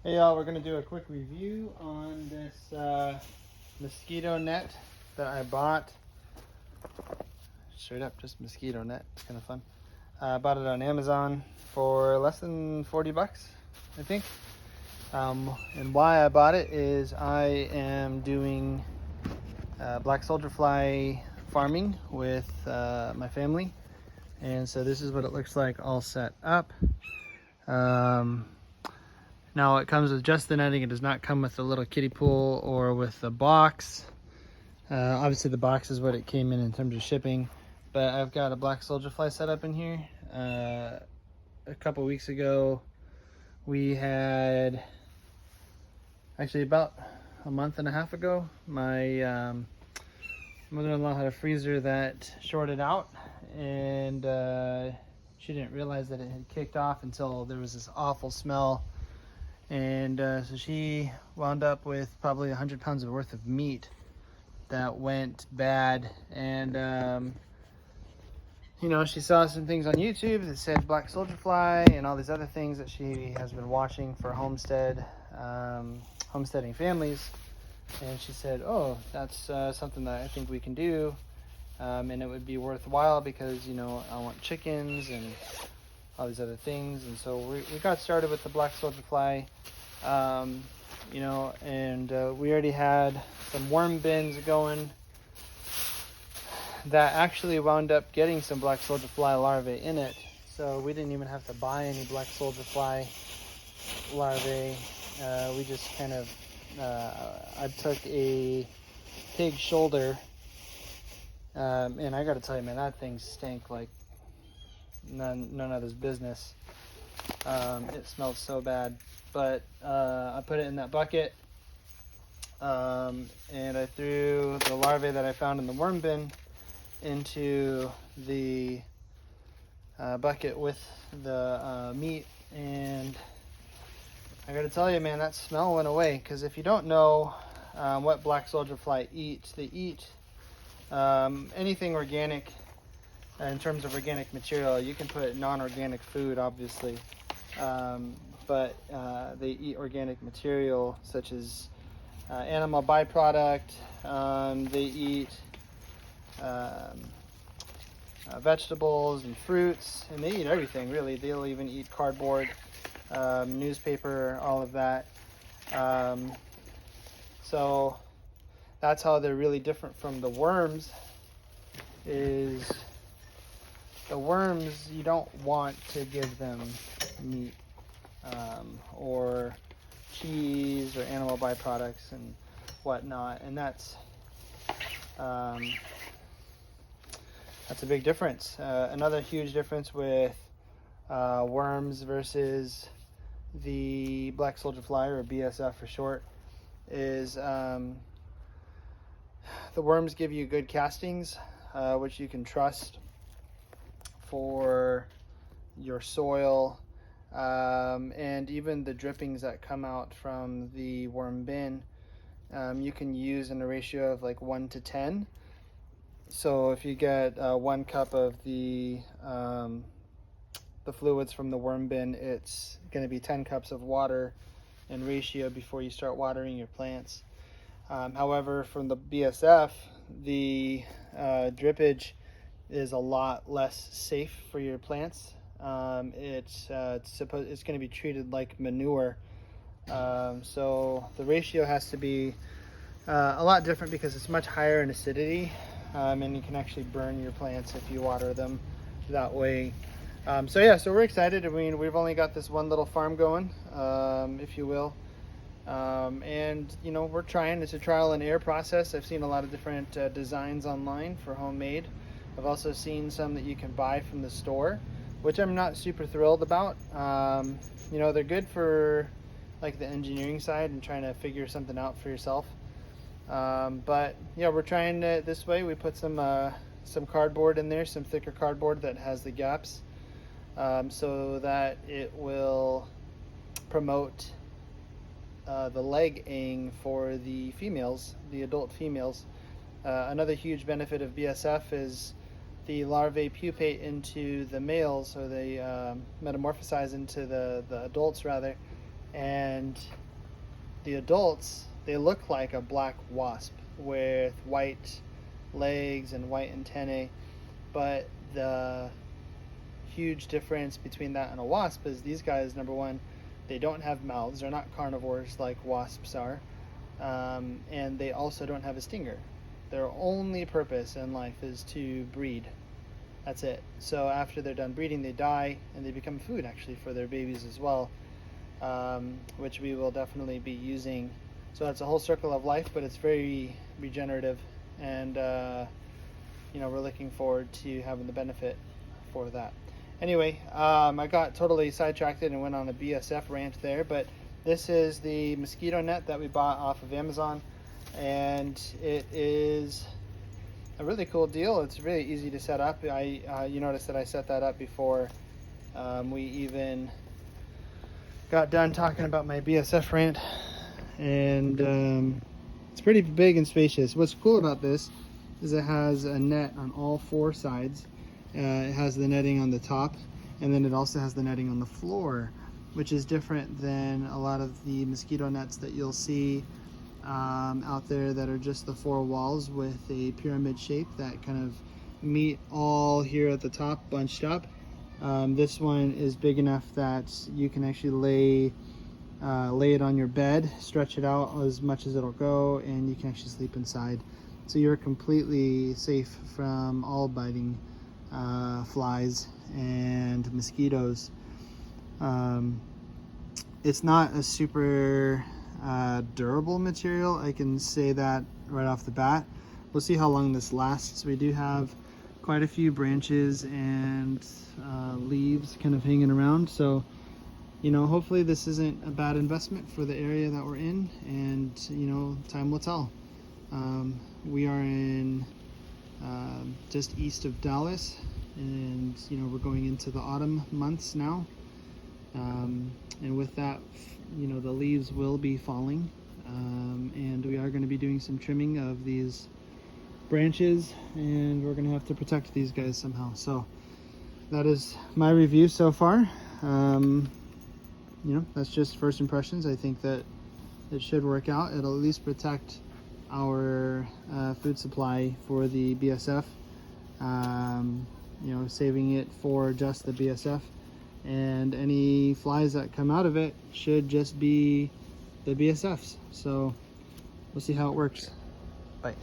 Hey y'all, we're going to do a quick review on this mosquito net that I bought. Straight up, just mosquito net. It's kind of fun. I bought it on Amazon for less than 40 bucks, I think. And why I bought it is I am doing black soldier fly farming with my family. And so this is what it looks like all set up. Now it comes with just the netting. It does not come with the little kiddie pool or with the box. Obviously the box is what it came in terms of shipping, but I've got a black soldier fly set up in here. A couple weeks ago we had, actually about a month and a half ago, my mother-in-law had a freezer that shorted out, and she didn't realize that it had kicked off until there was this awful smell. And so she wound up with probably 100 pounds worth of meat that went bad. And you know, she saw some things on YouTube that said black soldier fly and all these other things that she has been watching for homesteading families. And she said, oh, that's something that I think we can do, and it would be worthwhile because, you know, I want chickens and all these other things. And so we got started with the black soldier fly, you know, and we already had some worm bins going that actually wound up getting some black soldier fly larvae in it. So we didn't even have to buy any black soldier fly larvae. We just kind of, I took a pig shoulder, and I gotta tell you, man, that thing stank like none other's business. It smelled so bad, but I put it in that bucket, and I threw the larvae that I found in the worm bin into the bucket with the meat, and I gotta tell you, man, that smell went away. Because if you don't know what black soldier fly eat, they eat anything organic. In terms of organic material, you can put non-organic food, obviously, but they eat organic material such as animal byproduct. They eat vegetables and fruits, and they eat everything, really. They'll even eat cardboard, newspaper, all of that. So that's how they're really different from the worms. Is the worms, you don't want to give them meat or cheese or animal byproducts and whatnot, and that's a big difference. Another huge difference with worms versus the black soldier fly, or BSF for short, is the worms give you good castings, which you can trust for your soil, and even the drippings that come out from the worm bin, you can use in a ratio of like 1 to 10. So if you get 1 cup of the fluids from the worm bin, it's going to be 10 cups of water in ratio before you start watering your plants. However, from the BSF, the drippage is a lot less safe for your plants. It's going to be treated like manure, so the ratio has to be a lot different because it's much higher in acidity, and you can actually burn your plants if you water them that way. So yeah, so we're excited. I mean, we've only got this one little farm going, if you will. And you know, we're trying. It's a trial and error process. I've seen a lot of different designs online for homemade. I've also seen some that you can buy from the store, which I'm not super thrilled about. You know, they're good for like the engineering side and trying to figure something out for yourself. But yeah, we're trying it this way. We put some cardboard in there, some thicker cardboard that has the gaps, so that it will promote the leg-ing for the females, the adult females. Another huge benefit of BSF is the larvae pupate into the males, or they metamorphosize into the adults rather, And the adults, they look like a black wasp with white legs and white antennae, but the huge difference between that and a wasp is these guys, number one, they don't have mouths. They're not carnivores like wasps are. And they also don't have a stinger. Their only purpose in life is to breed. That's it. So after they're done breeding, they die and they become food actually for their babies as well, which we will definitely be using. So it's a whole circle of life, but it's very regenerative, and we're looking forward to having the benefit for that. Anyway, I got totally sidetracked and went on a BSF rant there, but this is the mosquito net that we bought off of Amazon, and it is a really cool deal. It's really easy to set up. You notice that I set that up before we even got done talking about my BSF rant, and it's pretty big and spacious. What's cool about this is it has a net on all four sides. It has the netting on the top, and then it also has the netting on the floor, which is different than a lot of the mosquito nets that you'll see out there that are just the four walls with a pyramid shape that kind of meet all here at the top bunched up. This one is big enough that you can actually lay it on your bed, stretch it out as much as it'll go, and you can actually sleep inside. So you're completely safe from all biting flies and mosquitoes. It's not a super durable material, I can say that right off the bat. We'll see how long this lasts. We do have quite a few branches and leaves kind of hanging around, so hopefully this isn't a bad investment for the area that we're in, and time will tell. We are in just east of Dallas, and we're going into the autumn months now, and with that the leaves will be falling, and we are going to be doing some trimming of these branches, and we're going to have to protect these guys somehow. So that is my review so far. That's just first impressions. I think that it should work out. It'll at least protect our food supply for the BSF, saving it for just the BSF, and any flies that come out of it should just be the BSFs. So we'll see how it works. Bye.